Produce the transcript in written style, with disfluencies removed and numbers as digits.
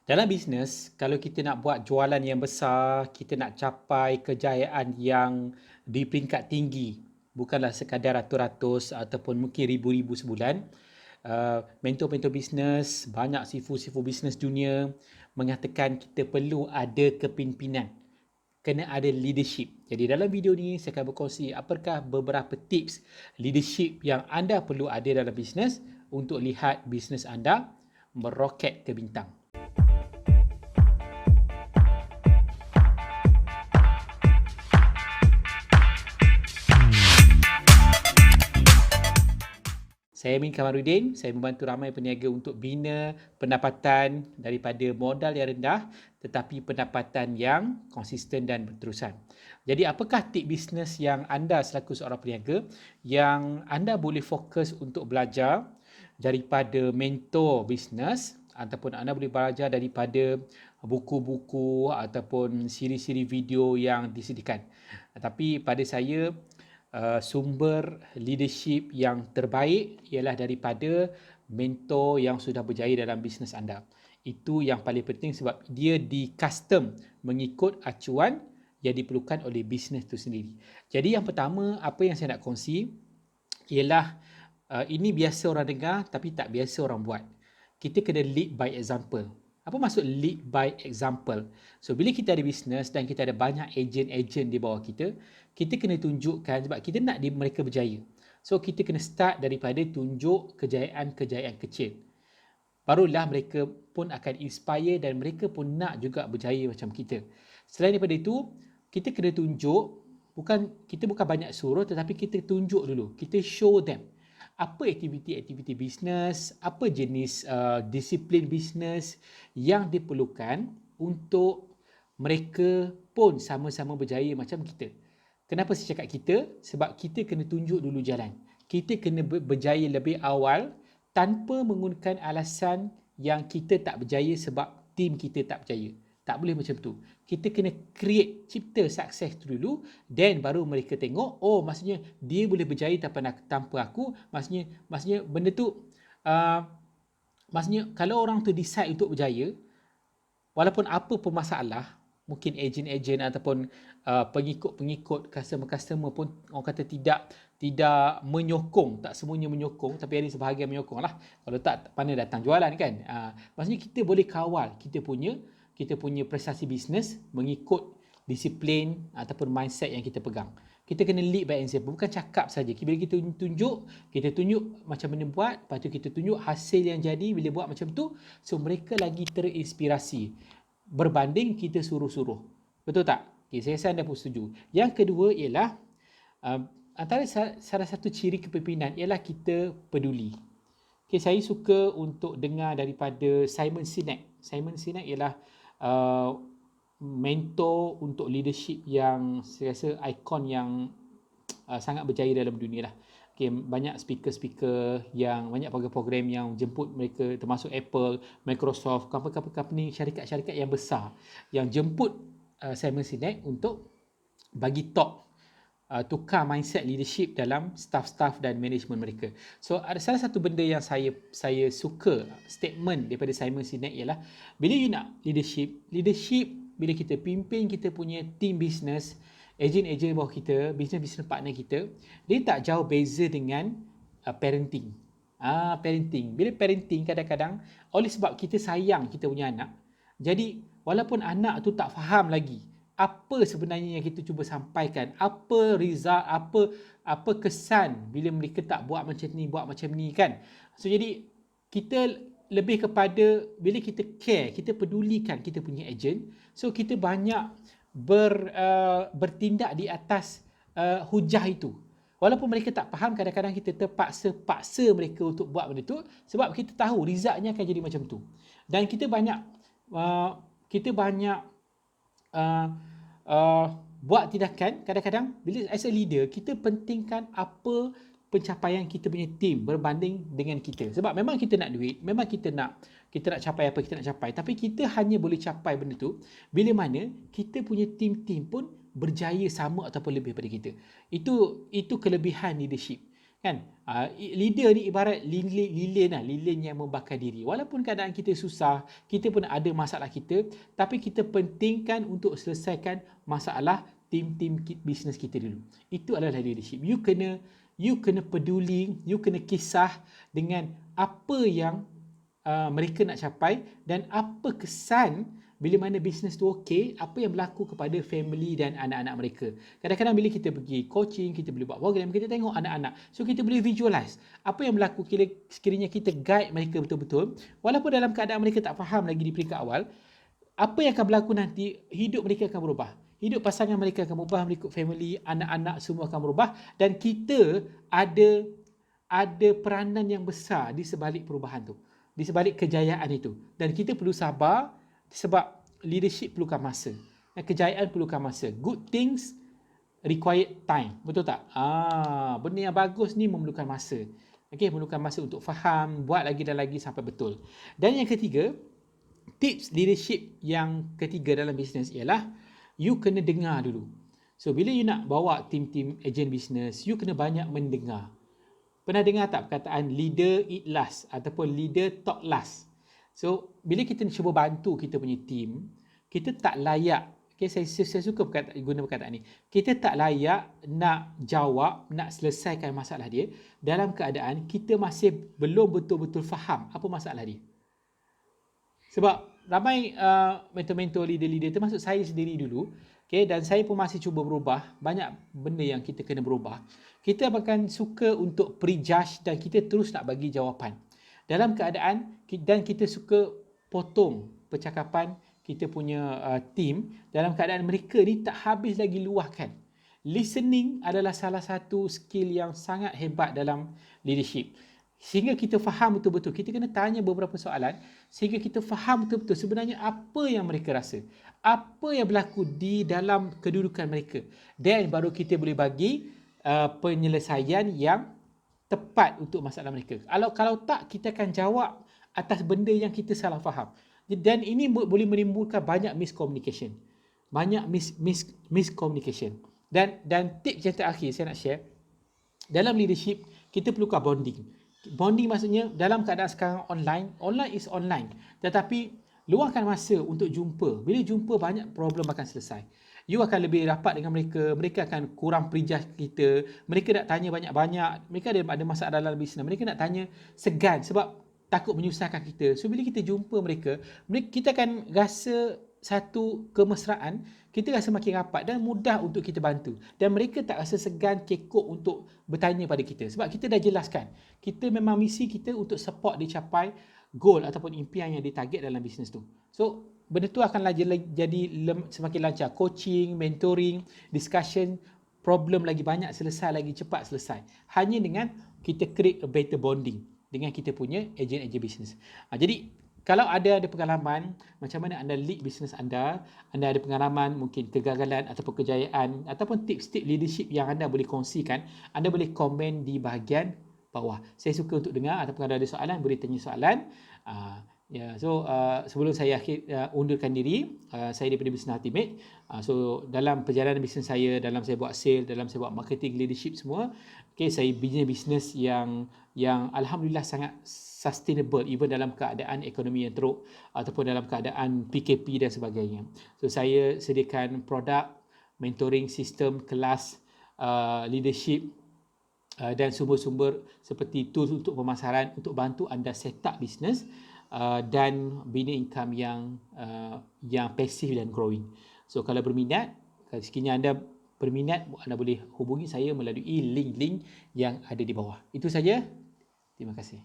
Dalam bisnes, kalau kita nak buat jualan yang besar, kita nak capai kejayaan yang di peringkat tinggi, bukanlah sekadar ratus-ratus ataupun mungkin ribu-ribu sebulan. Mentor-mentor bisnes, banyak sifu-sifu bisnes dunia mengatakan kita perlu ada kepimpinan, kena ada leadership. Jadi dalam video ni saya akan berkongsi apakah beberapa tips leadership yang anda perlu ada dalam bisnes untuk lihat bisnes anda meroket ke bintang. Saya Amin Kamarudin, saya membantu ramai peniaga untuk bina pendapatan daripada modal yang rendah tetapi pendapatan yang konsisten dan berterusan. Jadi apakah tip bisnes yang anda selaku seorang peniaga yang anda boleh fokus untuk belajar daripada mentor bisnes ataupun anda boleh belajar daripada buku-buku ataupun siri-siri video yang disediakan. Tapi pada saya sumber leadership yang terbaik ialah daripada mentor yang sudah berjaya dalam bisnes anda. Itu yang paling penting sebab dia di custom mengikut acuan yang diperlukan oleh bisnes itu sendiri. Jadi yang pertama, apa yang saya nak kongsi ialah ini biasa orang dengar tapi tak biasa orang buat. Kita kena lead by example. Apa maksud lead by example? So, bila kita ada bisnes dan kita ada banyak ejen-ejen di bawah kita kena tunjukkan sebab kita nak mereka berjaya. So, kita kena start daripada tunjuk kejayaan-kejayaan kecil. Barulah mereka pun akan inspire dan mereka pun nak juga berjaya macam kita. Selain daripada itu, kita kena tunjuk, kita bukan banyak suruh tetapi kita tunjuk dulu. Kita show them apa aktiviti-aktiviti bisnes, apa jenis disiplin bisnes yang diperlukan untuk mereka pun sama-sama berjaya macam kita. Kenapa saya cakap kita? Sebab kita kena tunjuk dulu jalan. Kita kena berjaya lebih awal tanpa menggunakan alasan yang kita tak berjaya sebab tim kita tak berjaya. Tak boleh macam tu. Kita kena cipta sukses tu dulu, then baru mereka tengok, oh maksudnya dia boleh berjaya tanpa aku, maksudnya benda tu, maksudnya kalau orang tu decide untuk berjaya, walaupun apa pun masalah, mungkin ejen-ejen ataupun pengikut-pengikut customer-customer pun orang kata tidak menyokong, tak semuanya menyokong, tapi ada sebahagian menyokong lah. Kalau tak, mana datang jualan kan? Maksudnya kita boleh kawal kita punya prestasi bisnes mengikut disiplin ataupun mindset yang kita pegang. Kita kena lead by example, bukan cakap saja. Bila kita tunjuk macam mana buat, lepas tu kita tunjuk hasil yang jadi bila buat macam tu, so mereka lagi terinspirasi berbanding kita suruh-suruh. Betul tak? Okay, saya rasa anda pun setuju. Yang kedua ialah antara salah satu ciri kepimpinan ialah kita peduli. Okay, saya suka untuk dengar daripada Simon Sinek. Simon Sinek ialah mentor untuk leadership yang saya rasa ikon yang sangat berjaya dalam dunia lah. Okay, banyak speaker-speaker yang banyak program-program yang jemput mereka, termasuk Apple, Microsoft, company syarikat-syarikat yang besar yang jemput Simon Sinek untuk bagi talk, tukar mindset leadership dalam staff-staff dan management mereka. So ada salah satu benda yang saya suka statement daripada Simon Sinek ialah bila you nak leadership bila kita pimpin kita punya team business, ejen-ejen bawah kita, business partner kita, dia tak jauh beza dengan parenting. Parenting. Bila parenting kadang-kadang oleh sebab kita sayang kita punya anak, jadi walaupun anak tu tak faham lagi apa sebenarnya yang kita cuba sampaikan, apa result, apa kesan bila mereka tak buat macam ni kan. So jadi kita lebih kepada bila kita care, kita pedulikan kita punya ejen, so kita banyak bertindak di atas hujah itu. Walaupun mereka tak faham, kadang-kadang kita terpaksa mereka untuk buat benda tu sebab kita tahu resultnya akan jadi macam tu. Dan kita banyak buat tindakan kadang-kadang bila as a leader kita pentingkan apa pencapaian kita punya team berbanding dengan kita. Sebab memang kita nak duit, memang kita nak capai apa kita nak capai, tapi kita hanya boleh capai benda tu bila mana kita punya team pun berjaya sama ataupun lebih daripada kita. Itu kelebihan leadership. Kan? Leader ni ibarat lilin yang membakar diri. Walaupun keadaan kita susah, kita pun ada masalah kita, tapi kita pentingkan untuk selesaikan masalah tim bisnes kita dulu. Itu adalah leadership. You kena peduli, you kena kisah dengan apa yang mereka nak capai dan apa kesan bila mana bisnes tu okey, apa yang berlaku kepada family dan anak-anak mereka. Kadang-kadang bila kita pergi coaching, kita boleh buat program, kita tengok anak-anak. So kita boleh visualize apa yang berlaku sekiranya kita guide mereka betul-betul. Walaupun dalam keadaan mereka tak faham lagi di peringkat awal, apa yang akan berlaku nanti, hidup mereka akan berubah. Hidup pasangan mereka akan berubah, mereka family, anak-anak semua akan berubah dan kita ada peranan yang besar di sebalik perubahan tu, di sebalik kejayaan itu. Dan kita perlu sabar sebab leadership perlukan masa. Dan kejayaan perlukan masa. Good things required time. Betul tak? Benda yang bagus ni memerlukan masa. Okay, memerlukan masa untuk faham, buat lagi dan lagi sampai betul. Dan yang ketiga, tips leadership yang ketiga dalam bisnes ialah you kena dengar dulu. So bila you nak bawa tim-tim ejen bisnes, you kena banyak mendengar. Pernah dengar tak perkataan leader eat last ataupun leader talk last? So bila kita cuba bantu kita punya tim, kita tak layak, okay, saya suka guna perkataan ni, kita tak layak nak jawab, nak selesaikan masalah dia dalam keadaan kita masih belum betul-betul faham apa masalah dia. Sebab ramai mentor-mentor leader-leader, termasuk saya sendiri dulu, okay, dan saya pun masih cuba berubah, banyak benda yang kita kena berubah. Kita akan suka untuk prejudge dan kita terus nak bagi jawapan. Dalam keadaan, dan kita suka potong percakapan kita punya team dalam keadaan mereka ni tak habis lagi luahkan. Listening adalah salah satu skill yang sangat hebat dalam leadership. Sehingga kita faham betul-betul. Kita kena tanya beberapa soalan sehingga kita faham betul-betul sebenarnya apa yang mereka rasa. Apa yang berlaku di dalam kedudukan mereka. Dan baru kita boleh bagi penyelesaian yang tepat untuk masalah mereka. Kalau tak, kita akan jawab atas benda yang kita salah faham. Dan ini boleh menimbulkan banyak miscommunication. Banyak miscommunication. Dan tips yang terakhir saya nak share, dalam leadership kita perlukan bonding. Bonding maksudnya dalam keadaan sekarang online is online. Tetapi luangkan masa untuk jumpa. Bila jumpa, banyak problem akan selesai. You akan lebih rapat dengan mereka, mereka akan kurang prejudge kita, mereka nak tanya banyak-banyak, mereka ada masalah dalam bisnes, mereka nak tanya segan sebab takut menyusahkan kita. So bila kita jumpa mereka, kita akan rasa satu kemesraan, kita rasa makin rapat dan mudah untuk kita bantu. Dan mereka tak rasa segan, kekok untuk bertanya pada kita. Sebab kita dah jelaskan, kita memang misi kita untuk support dia capai goal ataupun impian yang ditarget dalam bisnes tu. So benda tu akan jadi semakin lancar. Coaching, mentoring, discussion, problem lagi banyak selesai, lagi cepat selesai. Hanya dengan kita create a better bonding dengan kita punya ejen-ejen bisnes. Jadi kalau ada pengalaman macam mana anda lead bisnes anda ada pengalaman mungkin kegagalan ataupun kejayaan ataupun tips-tips leadership yang anda boleh kongsikan, anda boleh komen di bahagian bawah. Saya suka untuk dengar ataupun ada soalan, boleh tanya soalan. Sebelum saya undurkan diri, saya daripada Business Ultimate. So dalam perjalanan bisnes saya, dalam saya buat sale, dalam saya buat marketing, leadership semua, okay, saya bisnes yang alhamdulillah sangat sustainable even dalam keadaan ekonomi yang teruk ataupun dalam keadaan PKP dan sebagainya. So saya sediakan produk, mentoring, sistem, kelas, leadership dan sumber-sumber seperti tools untuk pemasaran untuk bantu anda set up bisnes dan bina income yang pasif dan growing. So kalau berminat, sekiranya anda berminat, anda boleh hubungi saya melalui link-link yang ada di bawah. Itu saja. Terima kasih.